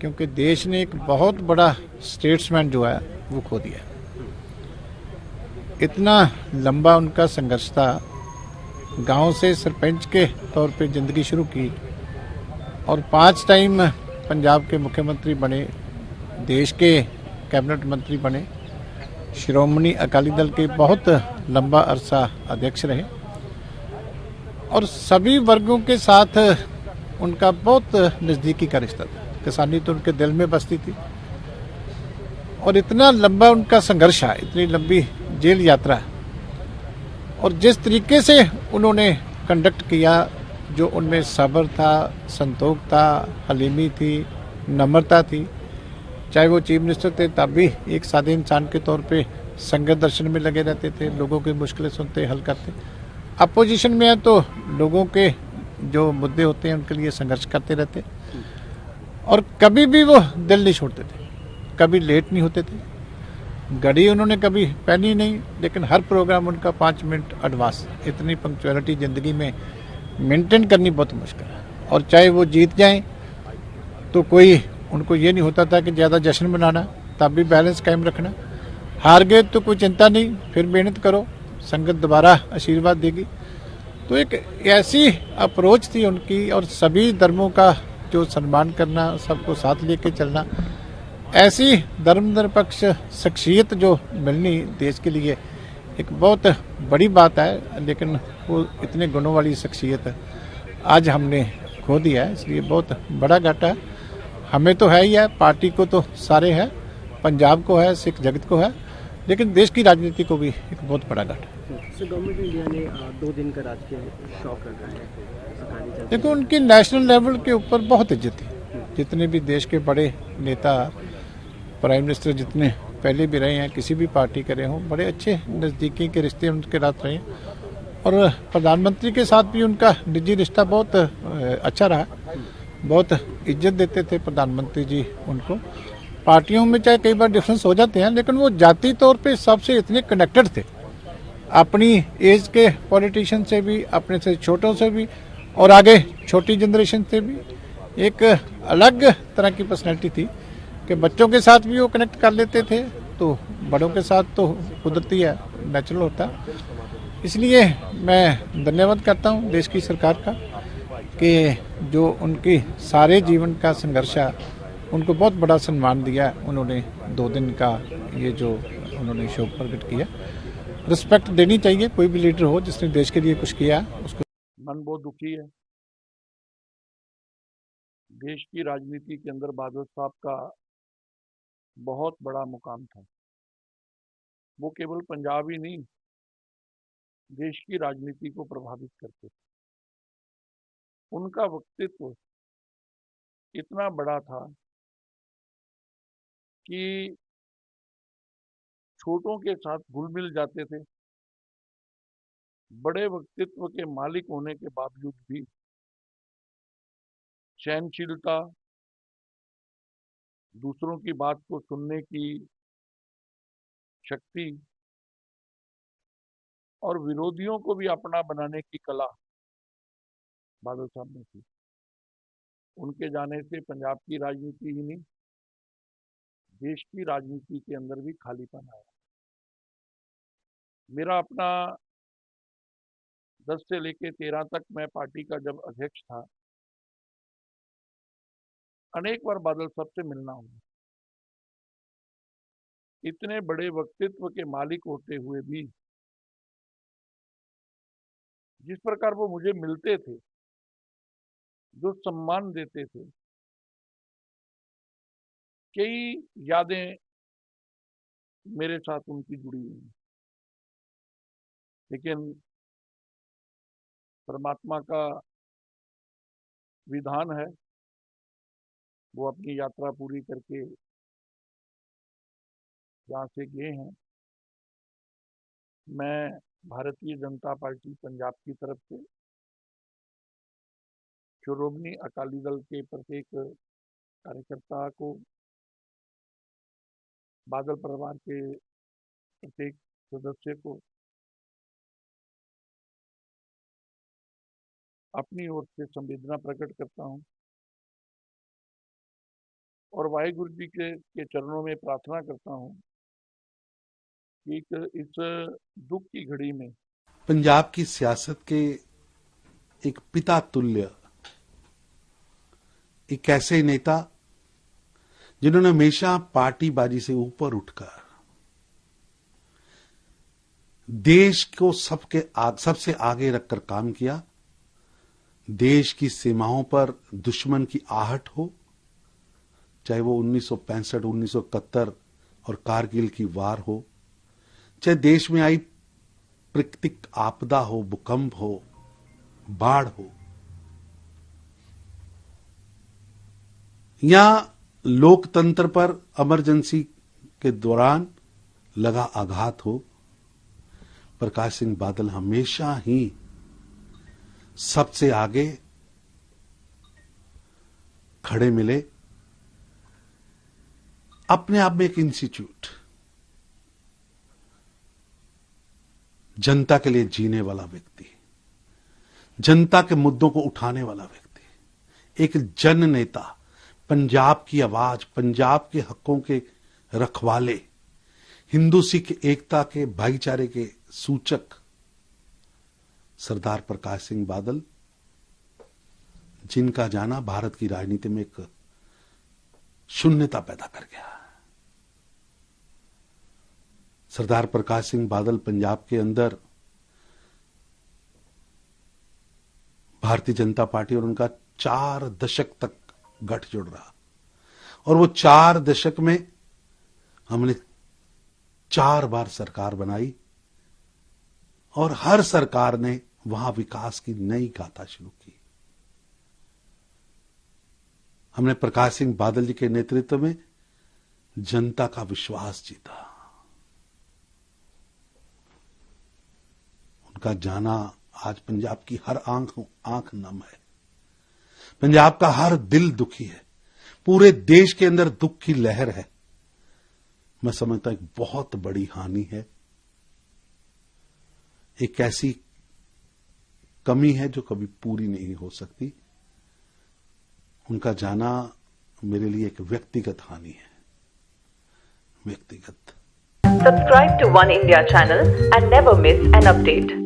क्योंकि देश ने एक बहुत बड़ा स्टेट्समैन जो है वो खो दिया। इतना लंबा उनका संघर्ष था, गांव से सरपंच के तौर पे ज़िंदगी शुरू की और 5 टाइम पंजाब के मुख्यमंत्री बने, देश के कैबिनेट मंत्री बने, श्रोमणी अकाली दल के बहुत लंबा अरसा अध्यक्ष रहे और सभी वर्गों के साथ उनका बहुत नज़दीकी का रिश्ता था। किसानी तो उनके दिल में बसती थी और इतना लंबा उनका संघर्ष है, इतनी लंबी जेल यात्रा और जिस तरीके से उन्होंने कंडक्ट किया, जो उनमें सब्र था, संतोष था, हलीमी थी, नम्रता थी। चाहे वो चीफ मिनिस्टर थे तब भी एक सादे इंसान के तौर पे संगत दर्शन में लगे रहते थे, लोगों की मुश्किलें सुनते, हल करते। अपोजिशन में है तो लोगों के जो मुद्दे होते हैं उनके लिए संघर्ष करते रहते और कभी भी वो दिल नहीं छोड़ते थे, कभी लेट नहीं होते थे, घड़ी उन्होंने कभी पहनी नहीं, लेकिन हर प्रोग्राम उनका 5 मिनट एडवांस। इतनी पंक्चुअलिटी ज़िंदगी में मेंटेन करनी बहुत मुश्किल है और चाहे वो जीत जाएं तो कोई उनको ये नहीं होता था कि ज़्यादा जश्न मनाना, तब भी बैलेंस कायम रखना। हार गए तो कोई चिंता नहीं, फिर मेहनत करो, संगत दोबारा आशीर्वाद देगी। तो एक ऐसी अप्रोच थी उनकी और सभी धर्मों का जो सम्मान करना, सबको साथ लेके चलना, ऐसी धर्म निरपेक्ष शख्सियत जो मिलनी देश के लिए एक बहुत बड़ी बात है। लेकिन वो इतने गुणों वाली शख्सियत आज हमने खो दिया है, इसलिए बहुत बड़ा घाटा है। हमें तो है ही है, पार्टी को तो सारे है, पंजाब को है, सिख जगत को है, लेकिन देश की राजनीति को भी एक बहुत बड़ा घाटा है। गवर्नमेंट इंडिया ने 2 दिन का राजकीय शौक रखा है अकाली दल। देखो, उनकी नेशनल लेवल के ऊपर बहुत इज्जत थी। जितने भी देश के बड़े नेता, प्राइम मिनिस्टर जितने पहले भी रहे हैं, किसी भी पार्टी के रहे हों, बड़े अच्छे नज़दीकी के रिश्ते उनके साथ रहे और प्रधानमंत्री के साथ भी उनका निजी रिश्ता बहुत अच्छा रहा। बहुत इज्जत देते थे प्रधानमंत्री जी उनको। पार्टियों में चाहे कई बार डिफरेंस हो जाते हैं, लेकिन वो जाति तौर पे सबसे इतने कनेक्टेड थे, अपनी एज के पॉलिटिशियन से भी, अपने से छोटों से भी और आगे छोटी जनरेशन से भी। एक अलग तरह की पर्सनैलिटी थी कि बच्चों के साथ भी वो कनेक्ट कर लेते थे, तो बड़ों के साथ तो कुदरती है, नेचुरल होता। इसलिए मैं धन्यवाद करता हूँ देश की सरकार का कि जो उनकी सारे जीवन का संघर्ष है उनको बहुत बड़ा सम्मान दिया। उन्होंने 2 दिन का ये जो उन्होंने शोक प्रकट किया, रिस्पेक्ट देनी चाहिए। कोई भी लीडर हो जिसने देश के लिए कुछ किया, उसको। मन बहुत दुखी है। देश की राजनीति के अंदर बादल साहब का बहुत बड़ा मुकाम था। वो केवल पंजाब ही नहीं, देश की राजनीति को प्रभावित करते थे। उनका व्यक्तित्व इतना बड़ा था कि छोटों के साथ घुल मिल जाते थे। बड़े व्यक्तित्व के मालिक होने के बावजूद भी सहनशीलता, दूसरों की बात को सुनने की शक्ति और विरोधियों को भी अपना बनाने की कला बादल साहब में थी। उनके जाने से पंजाब की राजनीति ही नहीं, देश की राजनीति के अंदर भी खालीपन आया। मेरा अपना 10 से लेकर 13 तक मैं पार्टी का जब अध्यक्ष था, अनेक बार बादल साहब से मिलना हुआ। इतने बड़े व्यक्तित्व के मालिक होते हुए भी जिस प्रकार वो मुझे मिलते थे, जो सम्मान देते थे, कई यादें मेरे साथ उनकी जुड़ी हुई हैं। लेकिन परमात्मा का विधान है, वो अपनी यात्रा पूरी करके जहाँ से गए हैं। मैं भारतीय जनता पार्टी पंजाब की तरफ से श्रोमणी अकाली दल के प्रत्येक कार्यकर्ता को, बादल परिवार के प्रत्येक सदस्य को अपनी ओर से संवेदना प्रकट करता हूं और वाहिगुरु जी के चरणों में प्रार्थना करता हूँ कि इस दुख की घड़ी में पंजाब की सियासत के एक पिता तुल्य, एक ऐसे नेता जिन्होंने हमेशा पार्टीबाजी से ऊपर उठकर देश को सबसे आगे रखकर काम किया। देश की सीमाओं पर दुश्मन की आहट हो, चाहे वो 1965, 1971 और कारगिल की वार हो, चाहे देश में आई प्राकृतिक आपदा हो, भूकंप हो, बाढ़ हो, या लोकतंत्र पर इमरजेंसी के दौरान लगा आघात हो, प्रकाश सिंह बादल हमेशा ही सबसे आगे खड़े मिले। अपने आप में एक इंस्टीट्यूट, जनता के लिए जीने वाला व्यक्ति, जनता के मुद्दों को उठाने वाला व्यक्ति, एक जन नेता, पंजाब की आवाज, पंजाब के हकों के रखवाले, हिंदू सिख एकता के, भाईचारे के सूचक सरदार प्रकाश सिंह बादल, जिनका जाना भारत की राजनीति में एक शून्यता पैदा कर गया। सरदार प्रकाश सिंह बादल पंजाब के अंदर भारतीय जनता पार्टी और उनका 4 दशक तक गठजोड़ रहा, और वो 4 दशक में हमने 4 बार सरकार बनाई, और हर सरकार ने वहां विकास की नई गाथा शुरू की। हमने प्रकाश सिंह बादल जी के नेतृत्व में जनता का विश्वास जीता। उनका जाना आज पंजाब की हर आंख नम है, पंजाब का हर दिल दुखी है, पूरे देश के अंदर दुख की लहर है। मैं समझता हूं एक बहुत बड़ी हानि है, एक ऐसी कमी है जो कभी पूरी नहीं हो सकती। उनका जाना मेरे लिए एक व्यक्तिगत हानि है, व्यक्तिगत। Subscribe to One India channel and never miss an update.